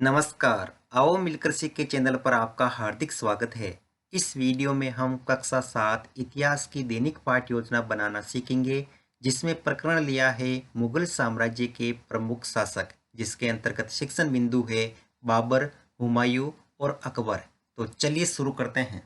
नमस्कार। आओ मिलकर सीखे चैनल पर आपका हार्दिक स्वागत है। इस वीडियो में हम कक्षा 7 इतिहास की दैनिक पाठ योजना बनाना सीखेंगे, जिसमें प्रकरण लिया है मुगल साम्राज्य के प्रमुख शासक, जिसके अंतर्गत शिक्षण बिंदु है बाबर, हुमायूं और अकबर। तो चलिए शुरू करते हैं।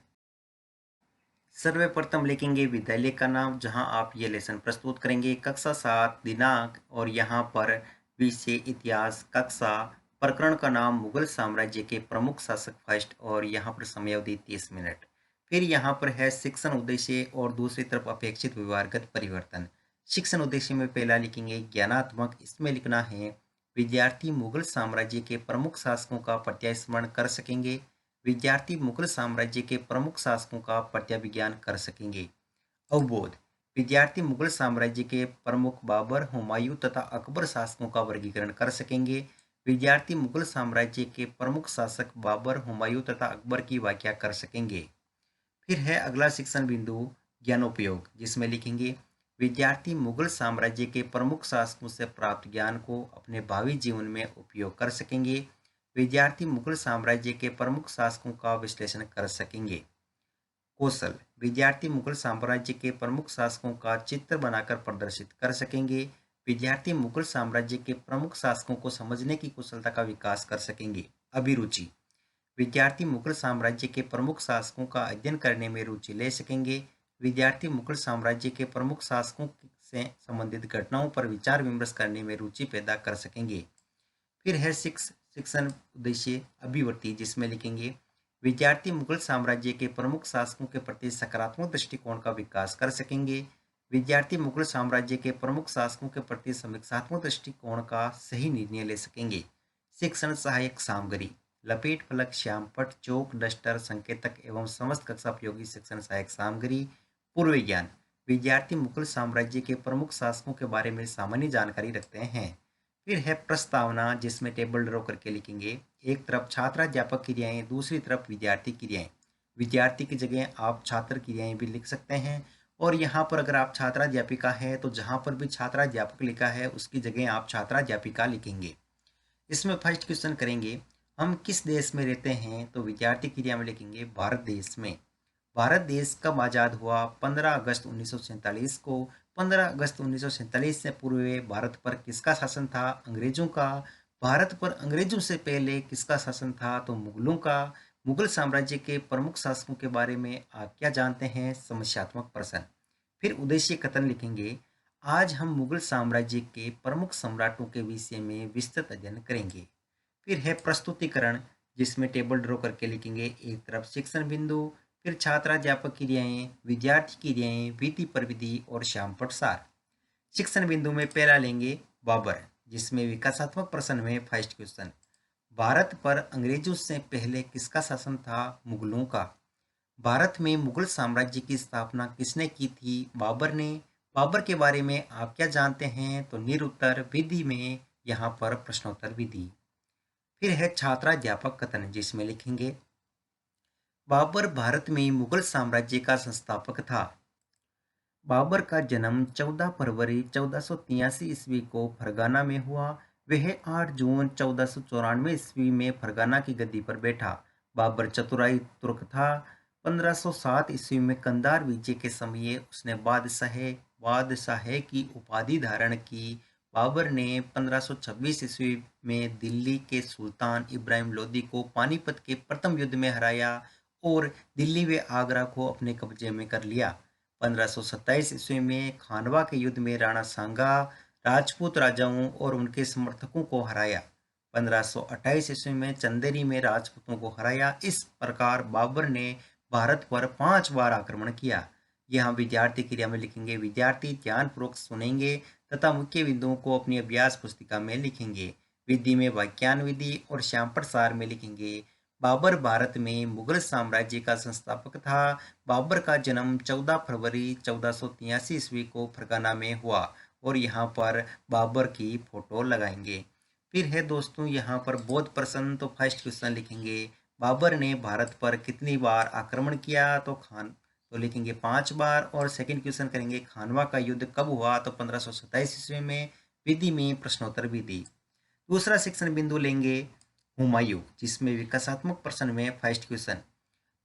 सर्वप्रथम लिखेंगे विद्यालय का नाम, जहां आप ये लेसन प्रस्तुत करेंगे। कक्षा 7 दिनांक और यहाँ पर विषय इतिहास, कक्षा, प्रकरण का नाम मुगल साम्राज्य के प्रमुख शासक फर्स्ट और यहाँ पर समयावधि 30 मिनट। फिर यहाँ पर है शिक्षण उद्देश्य और दूसरी तरफ अपेक्षित व्यवहारगत परिवर्तन। शिक्षण उद्देश्य में पहला लिखेंगे ज्ञानात्मक। इसमें लिखना है विद्यार्थी मुगल साम्राज्य के प्रमुख शासकों का प्रत्यास्मरण कर सकेंगे। विद्यार्थी मुगल साम्राज्य के प्रमुख शासकों का प्रत्याभिज्ञान कर सकेंगे। अवबोध, विद्यार्थी मुगल साम्राज्य के प्रमुख बाबर, हुमायूं तथा अकबर शासकों का वर्गीकरण कर सकेंगे। विद्यार्थी मुगल साम्राज्य के प्रमुख शासक बाबर, हुमायूं तथा अकबर की व्याख्या कर सकेंगे। फिर है अगला शिक्षण बिंदु ज्ञानोपयोग, जिसमें लिखेंगे विद्यार्थी मुगल साम्राज्य के प्रमुख शासकों से प्राप्त ज्ञान को अपने भावी जीवन में उपयोग कर सकेंगे। विद्यार्थी मुगल साम्राज्य के प्रमुख शासकों का विश्लेषण कर सकेंगे। कौशल, विद्यार्थी मुगल साम्राज्य के प्रमुख शासकों का चित्र बनाकर प्रदर्शित कर सकेंगे। विद्यार्थी मुगल साम्राज्य के प्रमुख शासकों को समझने की कुशलता का विकास कर सकेंगे। अभिरुचि, विद्यार्थी मुगल साम्राज्य के प्रमुख शासकों का अध्ययन करने में रुचि ले सकेंगे। विद्यार्थी मुगल साम्राज्य के प्रमुख शासकों से संबंधित घटनाओं पर विचार विमर्श करने में रुचि पैदा कर सकेंगे। फिर है शिक्षण उद्देश्य अभिवर्ती, जिसमें लिखेंगे विद्यार्थी मुगल साम्राज्य के प्रमुख शासकों के प्रति सकारात्मक दृष्टिकोण का विकास कर सकेंगे। विद्यार्थी मुगल साम्राज्य के प्रमुख शासकों के प्रति समीक्षात्मक दृष्टिकोण का सही निर्णय ले सकेंगे। शिक्षण सहायक सामग्री, लपेट फलक, श्यामपट, चौक, डस्टर, संकेतक एवं समस्त कक्षा उपयोगी शिक्षण सहायक सामग्री। पूर्व ज्ञान, विद्यार्थी मुगल साम्राज्य के प्रमुख शासकों के बारे में सामान्य जानकारी रखते हैं। फिर है प्रस्तावना, जिसमें टेबल ड्रॉ करके लिखेंगे। एक तरफ छात्राध्यापक क्रियाएं, दूसरी तरफ विद्यार्थी क्रियाएं। विद्यार्थी की जगह आप छात्र क्रियाएं भी लिख सकते हैं। और यहाँ पर अगर आप छात्राध्यापिका है तो जहाँ पर भी छात्राध्यापक लिखा है उसकी जगह आप छात्राध्यापिका लिखेंगे। इसमें फर्स्ट क्वेश्चन करेंगे हम किस देश में रहते हैं, तो विद्यार्थी क्रिया में लिखेंगे भारत देश में। भारत देश कब आज़ाद हुआ? 15 अगस्त 1947 को। 15 अगस्त 1947 से पूर्व भारत पर किसका शासन था? अंग्रेजों का। भारत पर अंग्रेजों से पहले किसका शासन था? तो मुगलों का। मुगल साम्राज्य के प्रमुख शासकों के बारे में आप क्या जानते हैं? समस्यात्मक प्रश्न। फिर उद्देश्य कथन लिखेंगे आज हम मुगल साम्राज्य के प्रमुख सम्राटों के विषय में विस्तृत अध्ययन करेंगे। फिर है प्रस्तुतिकरण, जिसमें टेबल ड्रॉ करके लिखेंगे। एक तरफ शिक्षण बिंदु, फिर छात्राध्यापक क्रियाएं, विद्यार्थी क्रियाएं, विधि प्रविधि और श्यामपट सार। शिक्षण बिंदु में पहला लेंगे बाबर, जिसमें विकासात्मक प्रश्न में फर्स्ट क्वेश्चन भारत पर अंग्रेजों से पहले किसका शासन था? मुगलों का। भारत में मुगल साम्राज्य की स्थापना किसने की थी? बाबर ने। बाबर के बारे में आप क्या जानते हैं? तो निरुत्तर। विधि में यहाँ पर प्रश्नोत्तर विधि। फिर है छात्राध्यापक कथन, जिसमें लिखेंगे बाबर भारत में मुगल साम्राज्य का संस्थापक था। बाबर का जन्म 14 फरवरी 1483 ईस्वी को फरगाना में हुआ। वह 8 जून 1494 ईस्वी में फरगाना की गद्दी पर बैठा। बाबर चतुराई तुर्क था। 1507 ईस्वी में कंधार विजय के समय उसने बादशाह की उपाधि धारण की। बाबर ने 1526 ईस्वी में दिल्ली के सुल्तान इब्राहिम लोदी को पानीपत के प्रथम युद्ध में हराया और दिल्ली व आगरा को अपने कब्जे में कर लिया। 1527 ईस्वी में खानवा के युद्ध में राणा सांगा राजपूत राजाओं और उनके समर्थकों को हराया। 1528 ईस्वी में चंदेरी में राजपूतों को हराया। इस प्रकार बाबर ने भारत पर 5 बार आक्रमण किया। यहाँ विद्यार्थी क्रिया में लिखेंगे विद्यार्थी ध्यानपूर्वक सुनेंगे तथा मुख्य बिंदुओं को अपनी अभ्यास पुस्तिका में लिखेंगे। विधि में व्याख्यान विधि और श्यामपट सार में लिखेंगे बाबर भारत में मुगल साम्राज्य का संस्थापक था। बाबर का जन्म 14 फरवरी 1483 ईस्वी को फरगाना में हुआ और यहाँ पर बाबर की फोटो लगाएंगे। फिर है दोस्तों यहाँ पर बोध प्रश्न, तो फर्स्ट क्वेश्चन लिखेंगे बाबर ने भारत पर कितनी बार आक्रमण किया? तो लिखेंगे 5 बार। और सेकंड क्वेश्चन करेंगे खानवा का युद्ध कब हुआ? तो 1527 ईस्वी में। विधि में प्रश्नोत्तर विधि। दूसरा शिक्षण बिंदु लेंगे हुमायूं, जिसमें विकासात्मक प्रश्न में फर्स्ट क्वेश्चन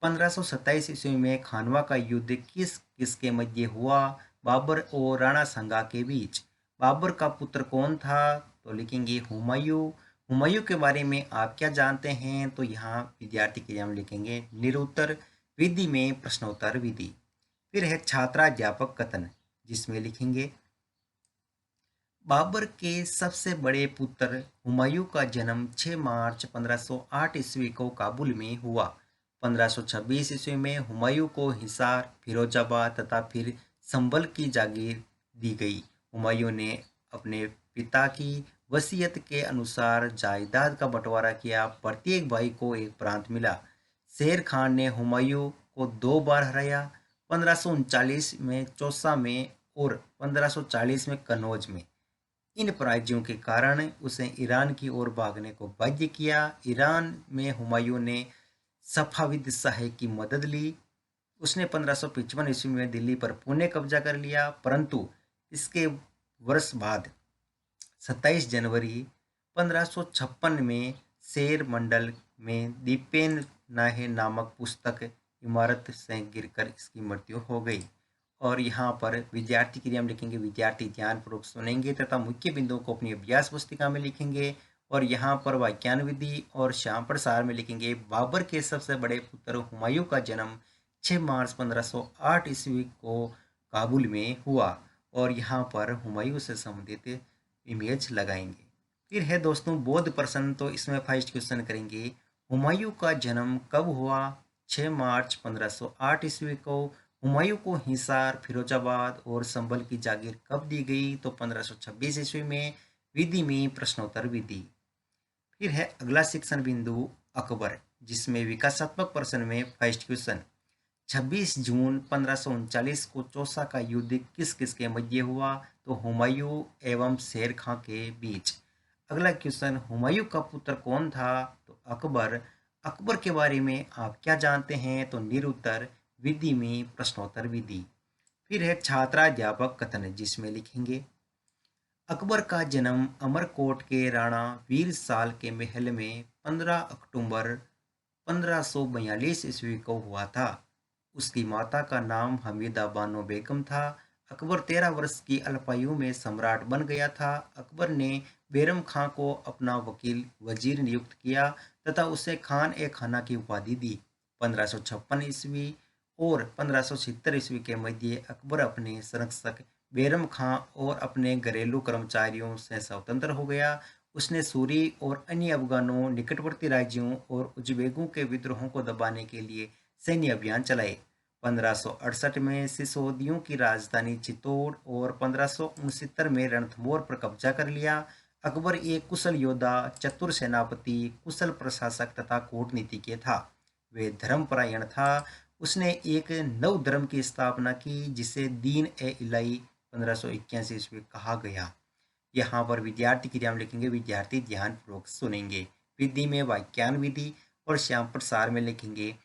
1527 ईस्वी में खानवा का युद्ध किस किसके मध्य हुआ? बाबर और राणा सांगा के बीच। बाबर का पुत्र कौन था? तो लिखेंगे हुमायूं। हुमायूं के बारे में आप क्या जानते हैं? तो यहाँ विद्यार्थी के लिए हम लिखेंगे निरुत्तर विधि में प्रश्नोत्तर विधि। फिर है छात्राध्यापक कथन, जिसमें लिखेंगे बाबर के सबसे बड़े पुत्र हुमायूं का जन्म 6 मार्च 1508 ईस्वी को काबुल में हुआ। 1526 ईस्वी में हुमायूं को हिसार, फिरोजाबाद तथा फिर संभल की जागीर दी गई। हुमायूं ने अपने पिता की वसीयत के अनुसार जायदाद का बंटवारा किया। प्रत्येक भाई को एक प्रांत मिला। शेर खान ने हुमायूं को 2 बार हराया, 1539 में चौसा में और 1540 में कन्नौज में। इन पराजयों के कारण उसे ईरान की ओर भागने को बाध्य किया। ईरान में हुमायूं ने सफाविद शाह की मदद ली। उसने 1555 ईस्वी में दिल्ली पर पुणे कब्जा कर लिया, परंतु इसके वर्ष बाद 27 जनवरी 1556 में शेर मंडल में दीपेन नाहे नामक पुस्तक इमारत से गिरकर इसकी मृत्यु हो गई। और यहाँ पर विद्यार्थी के लिए हम लिखेंगे विद्यार्थी ध्यानपूर्वक सुनेंगे तथा मुख्य बिंदुओं को अपनी अभ्यास पुस्तिका में लिखेंगे। और यहाँ पर वाक्यान विधि और श्याम प्रसार में लिखेंगे बाबर के सबसे बड़े पुत्र हुमायूं का जन्म 6 मार्च 1508 ईस्वी को काबुल में हुआ। और यहाँ पर हुमायूं से संबंधित इमेज लगाएंगे। फिर है दोस्तों बौद्ध प्रश्न, तो इसमें फर्स्ट क्वेश्चन करेंगे हुमायूं का जन्म कब हुआ? 6 मार्च 1508 ईस्वी को। हुमायूं को हिसार, फिरोजाबाद और संभल की जागीर कब दी गई? तो 1526 ईस्वी में। विधि में प्रश्नोत्तर विधि। फिर है अगला शिक्षण बिंदु अकबर, जिसमें विकासात्मक प्रश्न में फर्स्ट क्वेश्चन 26 जून 1539 को चौसा का युद्ध किस किस के मध्य हुआ? तो हुमायूं एवं शेर खां के बीच। अगला क्वेश्चन हुमायूं का पुत्र कौन था? तो अकबर। अकबर के बारे में आप क्या जानते हैं? तो निरुत्तर विधि में प्रश्नोत्तर विधि। फिर है छात्राध्यापक कथन, जिसमें लिखेंगे अकबर का जन्म अमरकोट के राणा वीर साल के महल में 15 अक्टूबर 1542 ईस्वी को हुआ था। उसकी माता का नाम हमीदा बानो बेगम था। अकबर 13 वर्ष की अल्पायु में सम्राट बन गया था। अकबर ने बैरम खां को अपना वकील वजीर नियुक्त किया तथा उसे खान ए खाना की उपाधि दी। 1556 ईस्वी और 1570 ईस्वी के मध्य अकबर अपने संरक्षक बैरम खां और अपने घरेलू कर्मचारियों से स्वतंत्र हो गया। उसने सूरी और अन्य अफगानों, निकटवर्ती राज्यों और उज़्बेकों के विद्रोहों को दबाने के लिए सैन्य अभियान चलाए। 1568 में सिसोदियों की राजधानी चित्तौड़ और 1569 में रणथंभौर पर कब्जा कर लिया। अकबर एक कुशल योद्धा, चतुर सेनापति, कुशल प्रशासक तथा कूटनीतिज्ञ था। वे धर्मपरायण था। उसने एक नव धर्म की स्थापना की जिसे दीन ए इलाही 1581 ईस्वी कहा गया। यहाँ पर विद्यार्थी की नाम लिखेंगे विद्यार्थी ध्यानपूर्वक सुनेंगे। विधि में वाक्यान विधि और श्याम प्रसार में लिखेंगे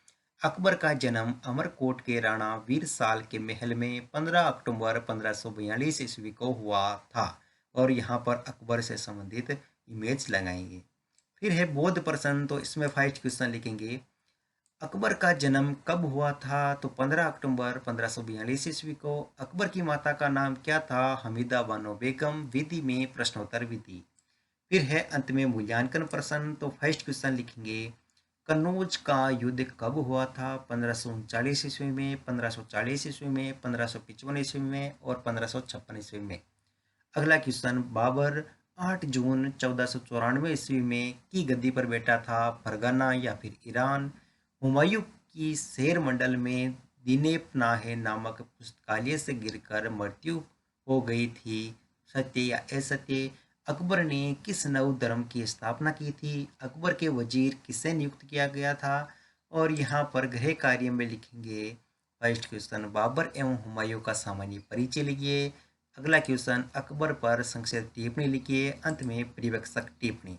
अकबर का जन्म अमरकोट के राणा वीर साल के महल में 15 अक्टूबर 1542 ईस्वी को हुआ था। और यहाँ पर अकबर से संबंधित इमेज लगाएंगे। फिर है बौद्ध प्रश्न, तो इसमें फर्स्ट क्वेश्चन लिखेंगे अकबर का जन्म कब हुआ था? तो 15 अक्टूबर 1542 ईस्वी को। अकबर की माता का नाम क्या था? हमीदा बानो बेगम। विधि में प्रश्नोत्तर विधि। फिर है अंत में मूल्यांकन प्रश्न, तो फर्स्ट क्वेश्चन लिखेंगे कन्नौज का युद्ध कब हुआ था? 1539 ईस्वी में, 1540 ईस्वी में, 1555 ईस्वी में और 1556 ईस्वी में। अगला क्वेश्चन बाबर 8 जून 1494 ईस्वी में की गद्दी पर बैठा था, फरगाना या फिर ईरान? हुमायूं की शेर मंडल में दिनेप नाहे नामक पुस्तकालय से गिरकर मृत्यु हो गई थी, सत्य या असत्य? अकबर ने किस नव धर्म की स्थापना की थी? अकबर के वजीर किसे नियुक्त किया गया था? और यहाँ पर गृह कार्य में लिखेंगे फर्स्ट क्वेश्चन बाबर एवं हुमायूं का सामान्य परिचय लिखिए। अगला क्वेश्चन अकबर पर संक्षिप्त टिप्पणी लिखिए। अंत में परिवेक्षक टिप्पणी।